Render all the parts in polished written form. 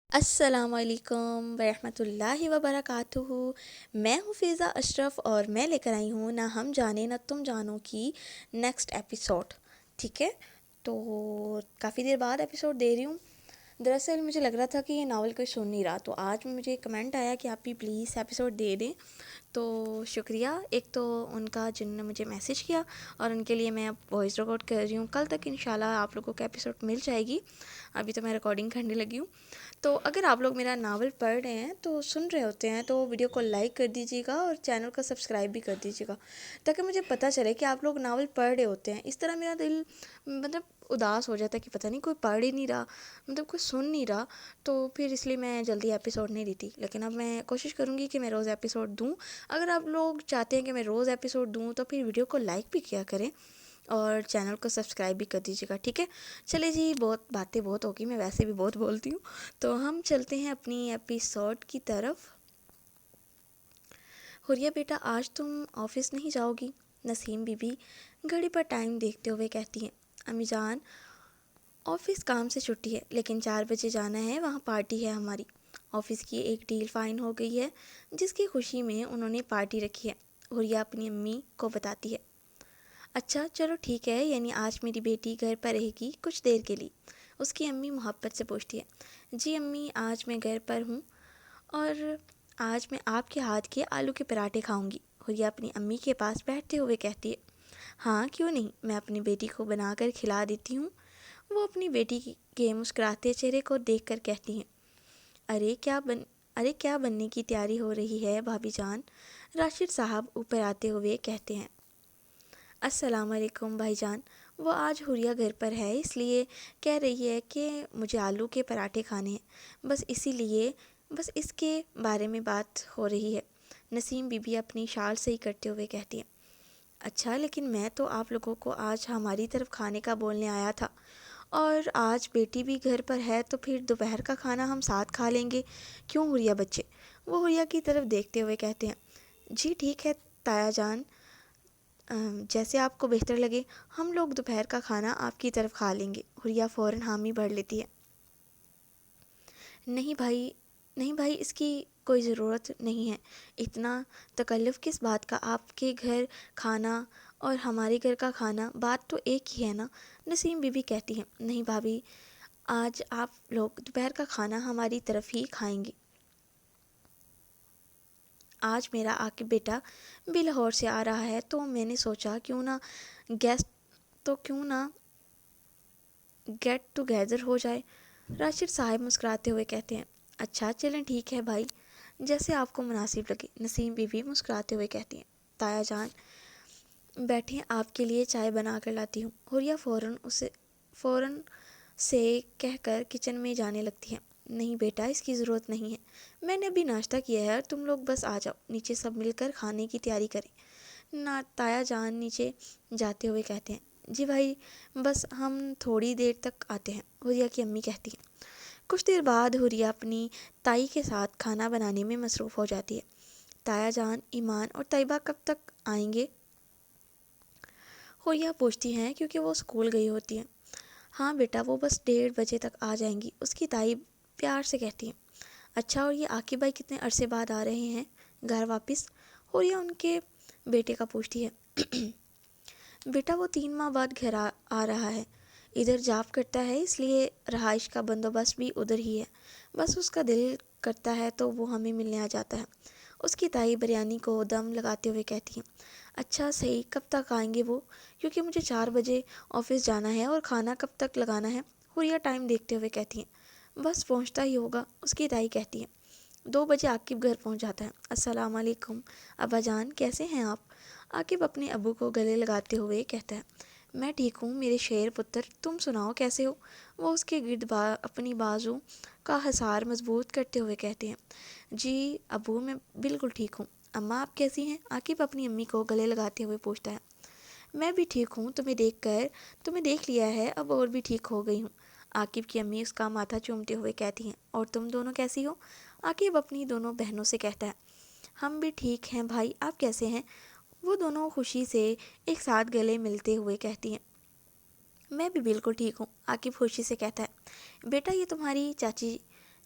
السلام علیکم ورحمۃ اللہ وبرکاتہ۔ میں ہوں فیضا اشرف اور میں لے کر آئی ہوں نہ ہم جانے نہ تم جانو کی نیکسٹ ایپیسوڈ۔ ٹھیک ہے، تو کافی دیر بعد ایپیسوڈ دے رہی ہوں۔ دراصل مجھے لگ رہا تھا کہ یہ ناول کوئی سن نہیں رہا، تو آج مجھے کمنٹ آیا کہ آپ بھی پلیز ایپیسوڈ دے دیں، تو شکریہ ایک تو ان کا جن نے مجھے میسیج کیا، اور ان کے لیے میں اب وائس ریکارڈ کر رہی ہوں۔ کل تک انشاءاللہ آپ لوگوں کا ایپیسوڈ مل جائے گی، ابھی تو میں ریکارڈنگ کرنے لگی ہوں۔ تو اگر آپ لوگ میرا ناول پڑھ رہے ہیں تو سن رہے ہوتے ہیں تو ویڈیو کو لائک کر دیجیے گا اور چینل کو سبسکرائب بھی کر دیجیے گا، تاکہ مجھے پتہ چلے کہ آپ لوگ ناول پڑھ رہے ہوتے ہیں۔ اس طرح میرا دل اداس ہو جاتا ہے کہ پتہ نہیں کوئی پڑھ ہی نہیں رہا، کوئی سن نہیں رہا، تو پھر اس لیے میں جلدی ایپیسوڈ نہیں دیتی۔ لیکن اب میں کوشش کروں گی کہ میں روز ایپیسوڈ دوں۔ اگر آپ لوگ چاہتے ہیں کہ میں روز ایپیسوڈ دوں تو پھر ویڈیو کو لائک بھی کیا کریں اور چینل کو سبسکرائب بھی کر دیجیے گا، ٹھیک ہے؟ چلے جی، باتیں بہت ہوگی، میں ویسے بھی بہت بولتی ہوں، تو ہم چلتے ہیں اپنی ایپیسوڈ کی طرف۔ حوریہ بیٹا، آج تم آفس نہیں جاؤ گی؟ نسیم بی بی گھڑی پر ٹائم دیکھتے ہوئے کہتی ہیں۔ امی جان، آفس کام سے چھٹی ہے، لیکن 4 بجے جانا ہے، وہاں پارٹی ہے ہماری۔ آفس کی ایک ڈیل فائن ہو گئی ہے جس کی خوشی میں انہوں نے پارٹی رکھی ہے، حوریہ اپنی امی کو بتاتی ہے۔ اچھا چلو ٹھیک ہے، یعنی آج میری بیٹی گھر پر رہے گی کچھ دیر کے لیے؟ اس کی امی محبت سے پوچھتی ہے۔ جی امی، آج میں گھر پر ہوں اور آج میں آپ کے ہاتھ کے آلو کے پراٹھے کھاؤں گی، حوریہ اپنی امی کے پاس بیٹھتے ہوئے کہتی ہے۔ ہاں کیوں نہیں، میں اپنی بیٹی کو بنا کر کھلا دیتی ہوں۔ وہ اپنی بیٹی کے مسکراتے چہرے کو دیکھ کر کہتی ہیں۔ ارے کیا بننے کی تیاری ہو رہی ہے بھابھی جان؟ راشد صاحب اوپر آتے ہوئے کہتے ہیں۔ السلام علیکم بھائی جان، وہ آج حوریہ گھر پر ہے، اس لیے کہہ رہی ہے کہ مجھے آلو کے پراٹھے کھانے ہیں، بس اس کے بارے میں بات ہو رہی ہے، نسیم بی بی اپنی شال صحیح کرتے ہوئے کہتی ہیں۔ اچھا، لیکن میں تو آپ لوگوں کو آج ہماری طرف کھانے کا بولنے آیا تھا، اور آج بیٹی بھی گھر پر ہے تو پھر دوپہر کا کھانا ہم ساتھ کھا لیں گے، کیوں حوریہ بچے؟ وہ حوریہ کی طرف دیکھتے ہوئے کہتے ہیں۔ جی ٹھیک ہے تایا جان، جیسے آپ کو بہتر لگے، ہم لوگ دوپہر کا کھانا آپ کی طرف کھا لیں گے، حوریہ فوراً حامی بھر لیتی ہے۔ نہیں بھائی، اس کی کوئی ضرورت نہیں ہے، اتنا تکلف کس بات کا؟ آپ کے گھر کھانا اور ہمارے گھر کا کھانا بات تو ایک ہی ہے نا؟ نسیم بی بی کہتی ہیں۔ نہیں بھابھی، آج آپ لوگ دوپہر کا کھانا ہماری طرف ہی کھائیں گے۔ آج میرا عاقب بیٹا بھی لاہور سے آ رہا ہے تو میں نے سوچا کیوں نہ گیٹ ٹوگیدر ہو جائے۔ راشد صاحب مسکراتے ہوئے کہتے ہیں۔ اچھا چلیں ٹھیک ہے بھائی، جیسے آپ کو مناسب لگے، نسیم بی بی مسکراتے ہوئے کہتی ہیں۔ تایا جان بیٹھیں، آپ کے لیے چائے بنا کر لاتی ہوں، حوریہ فوراً سے کہہ کر کچن میں جانے لگتی ہیں۔ نہیں بیٹا، اس کی ضرورت نہیں ہے، میں نے ابھی ناشتہ کیا ہے اور تم لوگ بس آ جاؤ، نیچے سب مل کر کھانے کی تیاری کریں۔ تایا جان نیچے جاتے ہوئے کہتے ہیں۔ جی بھائی، بس ہم تھوڑی دیر تک آتے ہیں، حوریہ کی امی کہتی ہیں۔ کچھ دیر بعد حوریہ اپنی تائی کے ساتھ کھانا بنانے میں مصروف ہو جاتی ہے۔ تایا جان، ایمان اور طیبہ کب تک آئیں گے؟ حوریہ پوچھتی ہیں کیونکہ وہ اسکول گئی ہوتی ہیں۔ ہاں بیٹا، وہ بس 1:30 بجے تک آ جائیں گی، اس کی تائی پیار سے کہتی ہیں۔ اچھا، اور یہ عاقب بھائی کتنے عرصے بعد آ رہے ہیں گھر واپس؟ حوریہ ان کے بیٹے کا پوچھتی ہے۔ بیٹا وہ 3 ماہ بعد گھر آ رہا ہے، ادھر جاب کرتا ہے، اس لیے رہائش کا بندوبست بھی ادھر ہی ہے، بس اس کا دل کرتا ہے تو وہ ہمیں ملنے آ جاتا ہے۔ اس کی تائی بریانی کو دم لگاتے ہوئے کہتی ہیں۔ اچھا صحیح، کب تک آئیں گے وہ؟ کیونکہ مجھے 4 بجے آفس جانا ہے، اور کھانا کب تک لگانا ہے؟ حوریہ ٹائم دیکھتے ہوئے کہتی ہیں۔ بس پہنچتا ہی ہوگا، اس کی تائی کہتی ہیں۔ 2 بجے عاقب گھر پہنچ جاتا ہے۔ السلام علیکم ابا جان، کیسے ہیں آپ؟ عاقب اپنے ابو کو گلے لگاتے ہوئے کہتا ہے۔ میں ٹھیک ہوں میرے شیر پتر، تم سناؤ کیسے ہو؟ وہ اس کے گرد اپنی بازو کا حصار مضبوط کرتے ہوئے کہتے ہیں۔ جی ابو، میں بالکل ٹھیک ہوں۔ اماں آپ کیسی ہیں؟ عاقب اپنی امی کو گلے لگاتے ہوئے پوچھتا ہے۔ میں بھی ٹھیک ہوں، تمہیں دیکھ لیا ہے، اب اور بھی ٹھیک ہو گئی ہوں، عاقب کی امی اس کا ماتھا چومتے ہوئے کہتی ہیں۔ اور تم دونوں کیسی ہو؟ عاقب اپنی دونوں بہنوں سے کہتا ہے۔ ہم بھی ٹھیک ہیں بھائی، آپ کیسے ہیں؟ وہ دونوں خوشی سے ایک ساتھ گلے ملتے ہوئے کہتی ہیں۔ میں بھی بالکل ٹھیک ہوں، عاقب خوشی سے کہتا ہے۔ بیٹا، یہ تمہاری چاچی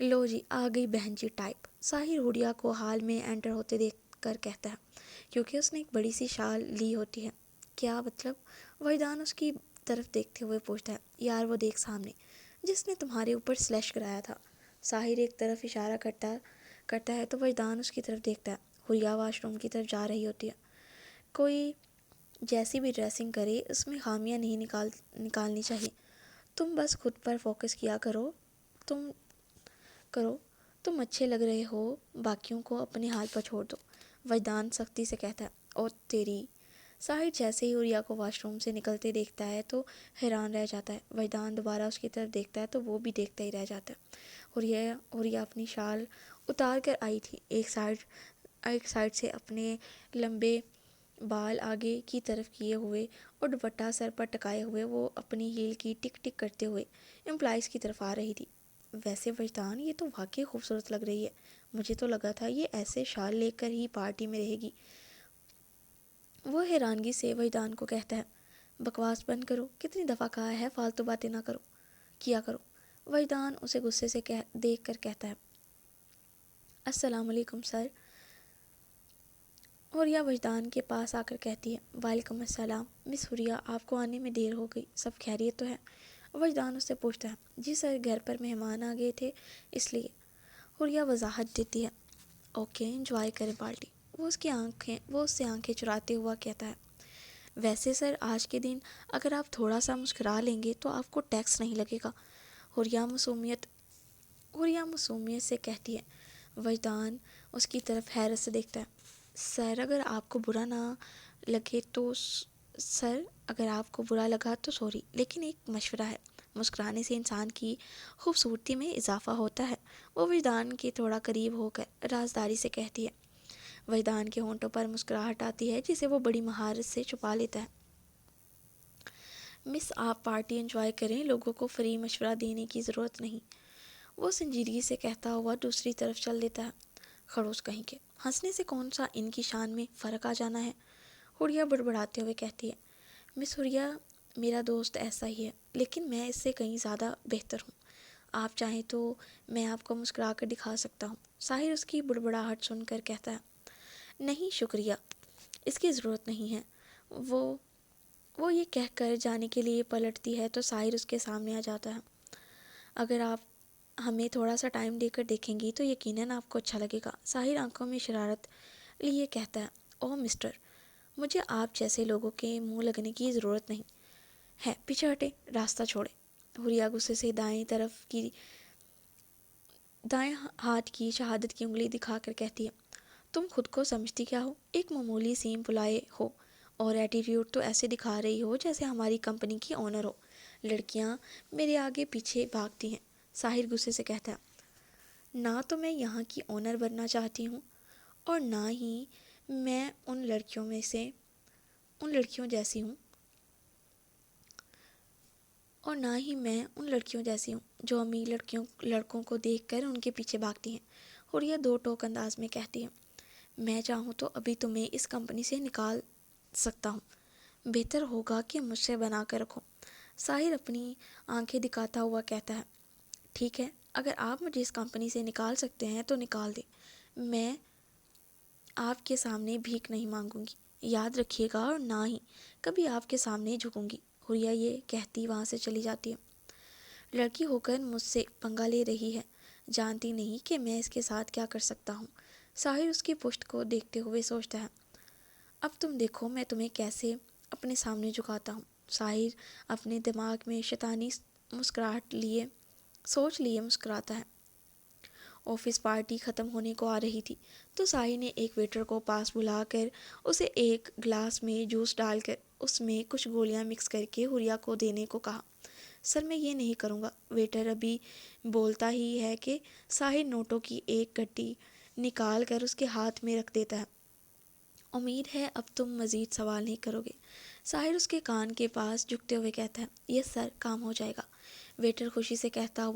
لو جی آ گئی بہن جی ٹائپ، ساحر حوریہ کو حال میں انٹر ہوتے دیکھ کر کہتا ہے، کیونکہ اس نے ایک بڑی سی شال لی ہوتی ہے۔ کیا مطلب؟ وحیدان اس کی طرف دیکھتے ہوئے پوچھتا ہے۔ یار وہ دیکھ سامنے، جس نے تمہارے اوپر سلیش کرایا تھا۔ ساحر ایک طرف اشارہ کرتا ہے تو وحیدان اس کی طرف دیکھتا ہے۔ حوریہ واش روم کی طرف جا رہی ہوتی ہے۔ کوئی جیسی بھی ڈریسنگ کرے اس میں خامیاں نہیں نکالنی چاہیے۔ تم بس خود پر فوکس کیا کرو، تم اچھے لگ رہے ہو، باقیوں کو اپنے حال پر چھوڑ دو، وحیدان سختی سے کہتا ہے۔ او تیری! ساحر جیسے ہی حوریہ کو واش روم سے نکلتے دیکھتا ہے تو حیران رہ جاتا ہے۔ وحیدان دوبارہ اس کی طرف دیکھتا ہے تو وہ بھی دیکھتا ہی رہ جاتا ہے۔ حوریہ اپنی شال اتار کر آئی تھی، ایک سائڈ سے اپنے لمبے بال آگے کی طرف کیے ہوئے اور دوپٹہ سر پر ٹکائے ہوئے وہ اپنی ہیل کی ٹک ٹک کرتے ہوئے امپلائیز کی طرف آ رہی تھی۔ ویسے وجدان یہ تو واقعی خوبصورت لگ رہی ہے، مجھے تو لگا تھا یہ ایسے شال لے کر ہی پارٹی میں رہے گی۔ وہ حیرانگی سے وحیدان کو کہتا ہے، بکواس بند کرو، کتنی دفعہ کہا ہے فالتو باتیں نہ کیا کرو۔ وحیدان اسے غصے سے دیکھ کر کہتا ہے، السلام علیکم سر۔ حوریہ وجدان کے پاس آ کر کہتی ہے، وعلیکم السلام مس حوریہ، آپ کو آنے میں دیر ہو گئی، سب خیریت تو ہے؟ وجدان اس سے پوچھتا ہے، جی سر گھر پر مہمان آ گئے تھے اس لیے۔ حوریہ وضاحت دیتی ہے، اوکے انجوائے کریں پارٹی۔ وہ اس سے آنکھیں چراتے ہوا کہتا ہے، ویسے سر آج کے دن اگر آپ تھوڑا سا مسکرا لیں گے تو آپ کو ٹیکس نہیں لگے گا۔ حوریہ معصومیت سے کہتی ہے۔ وجدان اس کی طرف حیرت سے دیکھتا ہے، سر اگر آپ کو برا لگا تو سوری، لیکن ایک مشورہ ہے، مسکرانے سے انسان کی خوبصورتی میں اضافہ ہوتا ہے۔ وہ وجدان کے تھوڑا قریب ہو کر رازداری سے کہتی ہے۔ وجدان کے ہونٹوں پر مسکراہٹ آتی ہے جسے وہ بڑی مہارت سے چھپا لیتا ہے۔ مس آپ پارٹی انجوائے کریں، لوگوں کو فری مشورہ دینے کی ضرورت نہیں، وہ سنجیدگی سے کہتا ہوا دوسری طرف چل دیتا ہے۔ خڑوس کہیں کے، ہنسنے سے کون سا ان کی شان میں فرق آ جانا ہے؟ حوریہ بڑبڑاتے ہوئے کہتی ہے، مس حوریہ میرا دوست ایسا ہی ہے، لیکن میں اس سے کہیں زیادہ بہتر ہوں، آپ چاہیں تو میں آپ کو مسکرا کر دکھا سکتا ہوں۔ ساحر اس کی بڑبڑاہٹ سن کر کہتا ہے، نہیں شکریہ، اس کی ضرورت نہیں ہے۔ وہ یہ کہہ کر جانے کے لیے پلٹتی ہے تو ساحر اس کے سامنے آ جاتا ہے۔ اگر آپ ہمیں تھوڑا سا ٹائم دے کر دیکھیں گی تو یقیناً آپ کو اچھا لگے گا۔ ساحر آنکھوں میں شرارت لیے کہتا ہے، او مسٹر، مجھے آپ جیسے لوگوں کے منہ لگنے کی ضرورت نہیں ہے، پیچھے ہٹیں، راستہ چھوڑیں۔ حوریہ غصے سے دائیں ہاتھ کی شہادت کی انگلی دکھا کر کہتی ہے، تم خود کو سمجھتی کیا ہو؟ ایک معمولی سی امپلائی ہو اور ایٹیٹیوڈ تو ایسے دکھا رہی ہو جیسے ہماری کمپنی کی اونر ہو۔ لڑکیاں میرے آگے پیچھے بھاگتی ہیں۔ ساحر غصے سے کہتا ہے، نہ تو میں یہاں کی اونر بننا چاہتی ہوں اور نہ ہی میں ان لڑکیوں جیسی ہوں جو امیر لڑکوں کو دیکھ کر ان کے پیچھے بھاگتی ہیں۔ حوریہ دو ٹوک انداز میں کہتی ہے، میں چاہوں تو ابھی تمہیں اس کمپنی سے نکال سکتا ہوں، بہتر ہوگا کہ مجھ سے بنا کر رکھو۔ ساحر اپنی آنکھیں دکھاتا ہوا کہتا ہے، ٹھیک ہے، اگر آپ مجھے اس کمپنی سے نکال سکتے ہیں تو نکال دیں، میں آپ کے سامنے بھیک نہیں مانگوں گی، یاد رکھیے گا، اور نہ ہی کبھی آپ کے سامنے جھکوں گی۔ حوریہ یہ کہتی وہاں سے چلی جاتی ہے۔ لڑکی ہو کر مجھ سے پنگا لے رہی ہے، جانتی نہیں کہ میں اس کے ساتھ کیا کر سکتا ہوں۔ ساحر اس کی پشت کو دیکھتے ہوئے سوچتا ہے، اب تم دیکھو میں تمہیں کیسے اپنے سامنے جھکاتا ہوں۔ ساحر اپنے دماغ میں شیطانی سوچ لیے مسکراتا ہے۔ آفس پارٹی ختم ہونے کو آ رہی تھی تو ساحر نے ایک ویٹر کو پاس بلا کر اسے ایک گلاس میں جوس ڈال کر اس میں کچھ گولیاں مکس کر کے حوریہ کو دینے کو کہا۔ سر میں یہ نہیں کروں گا، ویٹر ابھی بولتا ہی ہے کہ ساحر نوٹوں کی ایک گڈی نکال کر اس کے ہاتھ میں رکھ دیتا ہے، امید ہے اب تم مزید سوال نہیں کرو گے۔ ساحر اس کے کان کے پاس جھکتے ہوئے کہتا ہے، یس سر، کام ہو جائے گا۔ ویٹر خوشی سے کہتا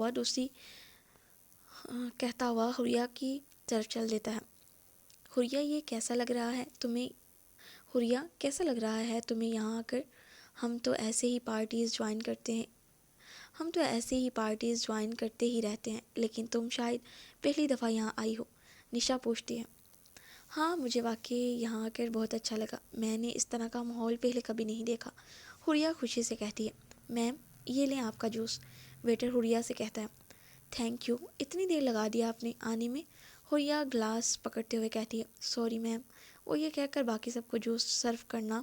ہوا حوریہ کی طرف چل دیتا ہے۔ حوریہ کیسا لگ رہا ہے تمہیں یہاں آ کر؟ ہم تو ایسے ہی پارٹیز جوائن کرتے ہم تو ایسے ہی پارٹیز جوائن کرتے ہی رہتے ہیں، لیکن تم شاید پہلی دفعہ یہاں آئی ہو، نشا پوچھتی ہے۔ ہاں، مجھے واقعی یہاں آ کر بہت اچھا لگا، میں نے اس طرح کا ماحول پہلے کبھی نہیں دیکھا، حوریہ خوشی سے کہتی ہے۔ میم، یہ لیں آپ کا جوس، ویٹر حوریہ سے کہتا ہے۔ تھینک یو، اتنی دیر لگا دیا آپ نے آنے میں، حوریہ گلاس پکڑتے ہوئے کہتی ہے۔ سوری میم، وہ یہ کہہ کر باقی سب کو جوس سرو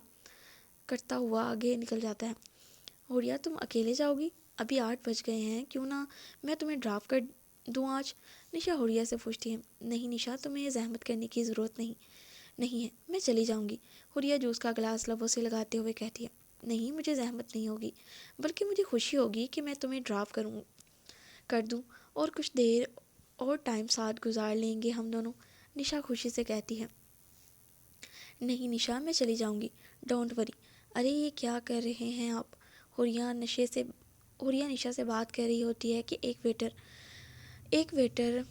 کرتا ہوا آگے نکل جاتا ہے۔ حوریہ، تم اکیلے جاؤ گی؟ ابھی 8 بج گئے ہیں، کیوں نہ میں تمہیں ڈراپ کر دوں آج؟ نشا حوریہ سے پوچھتی ہے۔ نہیں نشا، تمہیں زحمت کرنے کی ضرورت نہیں ہے، میں چلی جاؤں گی، حوریہ جوس کا گلاس لبوں سے لگاتے ہوئے کہتی ہے۔ نہیں، مجھے زحمت نہیں ہوگی، بلکہ مجھے خوشی ہوگی کہ میں تمہیں ڈراپ کر دوں اور کچھ دیر اور ٹائم ساتھ گزار لیں گے ہم دونوں، نشا خوشی سے کہتی ہے۔ نہیں نشا، میں چلی جاؤں گی، ڈونٹ وری۔ ارے یہ کیا کر رہے ہیں آپ؟ حوریہ نشا سے بات کر رہی ہوتی ہے کہ ایک ویٹر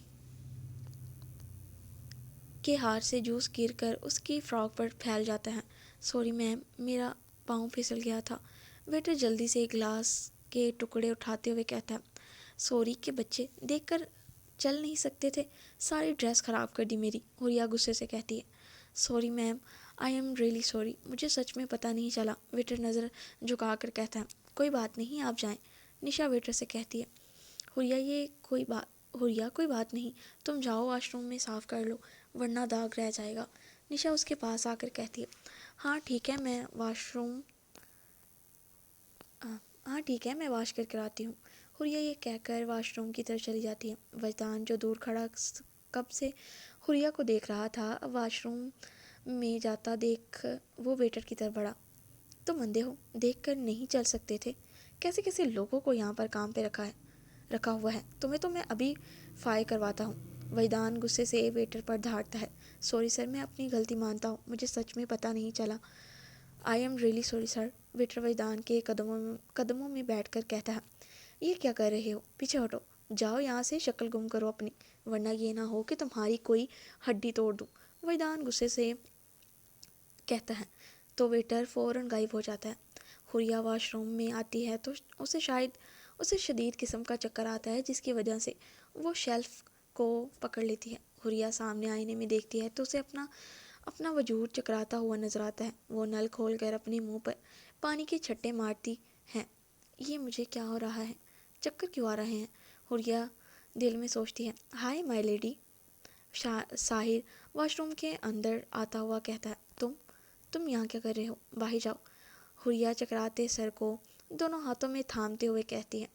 کے ہاتھ سے جوس گر کر اس کی فراک پر پھیل جاتا ہے۔ سوری میم، میرا پاؤں پھسل گیا تھا، ویٹر جلدی سے گلاس کے ٹکڑے اٹھاتے ہوئے کہتا ہے۔ سوری کے بچے، دیکھ کر چل نہیں سکتے تھے، ساری ڈریس خراب کر دی میری، حوریہ غصے سے کہتی ہے۔ Sorry ma'am, I am really sorry, مجھے سچ میں پتہ نہیں چلا، ویٹر نظر جھکا کر کہتا ہے۔ کوئی بات نہیں، آپ جائیں، نشا ویٹر سے کہتی ہے۔ حوریہ کوئی بات نہیں، تم جاؤ واش روم میں صاف کر لو ورنہ داغ رہ جائے گا، نشا اس کے پاس آ کر کہتی ہے۔ ہاں ٹھیک ہے، میں واش کر آتی ہوں، حوریہ یہ کہہ کر واش روم کی طرف چلی جاتی ہے۔ وجدان جو دور کھڑا کب سے حوریہ کو دیکھ رہا تھا، اب واش روم میں جاتا دیکھ وہ ویٹر کی طرف بڑھا۔ تم اندھے ہو، دیکھ کر نہیں چل سکتے تھے؟ کیسے لوگوں کو یہاں پر کام پہ رکھا ہوا ہے، تمہیں تو میں ابھی فائر کرواتا ہوں، وجدان غصے سے ویٹر پر دھاڑتا ہے۔ سوری سر، میں اپنی غلطی مانتا ہوں، مجھے سچ میں پتہ نہیں چلا، I am really sorry sir, waiter Wajdan کے قدموں میں بیٹھ کر کہتا ہے۔ یہ کیا کر رہے ہو؟ پیچھے ہٹو، جاؤ یہاں سے، شکل گم کرو اپنی، ورنہ یہ نہ ہو کہ تمہاری کوئی ہڈی توڑ دوں، وجدان غصے سے کہتا ہے۔ تو ویٹر فوراً غائب ہو جاتا ہے۔ حوریہ واش روم میں آتی ہے تو اسے شدید قسم کا چکر آتا ہے، جس کی وجہ سے وہ شیلف کو پکڑ لیتی ہے۔ حوریہ سامنے آئینے میں دیکھتی ہے تو اسے اپنا وجود چکراتا ہوا نظر آتا ہے۔ وہ نل کھول کر اپنے منہ پر پانی کے چھٹے مارتی ہے۔ یہ مجھے کیا ہو رہا ہے؟ چکر کیوں آ رہے ہیں؟ حوریہ دل میں سوچتی ہے۔ ہائے مائی لیڈی، ساحر واش روم کے اندر آتا ہوا کہتا ہے۔ تم یہاں کیا کر رہے ہو؟ باہر جاؤ، حوریہ چکراتے سر کو دونوں ہاتھوں میں تھامتے ہوئے کہتی ہے۔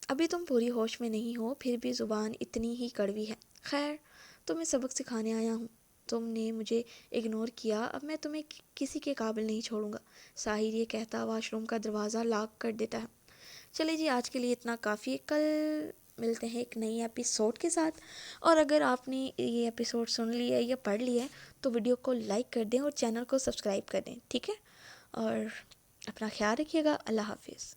ابھی تم پوری ہوش میں نہیں ہو، پھر بھی زبان اتنی ہی کڑوی ہے۔ خیر، تمہیں سبق سکھانے آیا ہوں، تم نے مجھے اگنور کیا، اب میں تمہیں کسی کے قابل نہیں چھوڑوں گا، ساحر یہ کہتا واش روم کا دروازہ لاک کر دیتا ہے۔ چلے جی، آج کے لیے اتنا کافی ہے، کل ملتے ہیں ایک نئی ایپیسوڈ کے ساتھ، اور اگر آپ نے یہ ایپیسوڈ سن لیا ہے یا پڑھ لیا ہے تو ویڈیو کو لائک کر دیں اور چینل کو سبسکرائب کر دیں، ٹھیک ہے؟ اور اپنا خیال رکھیے گا، اللہ حافظ۔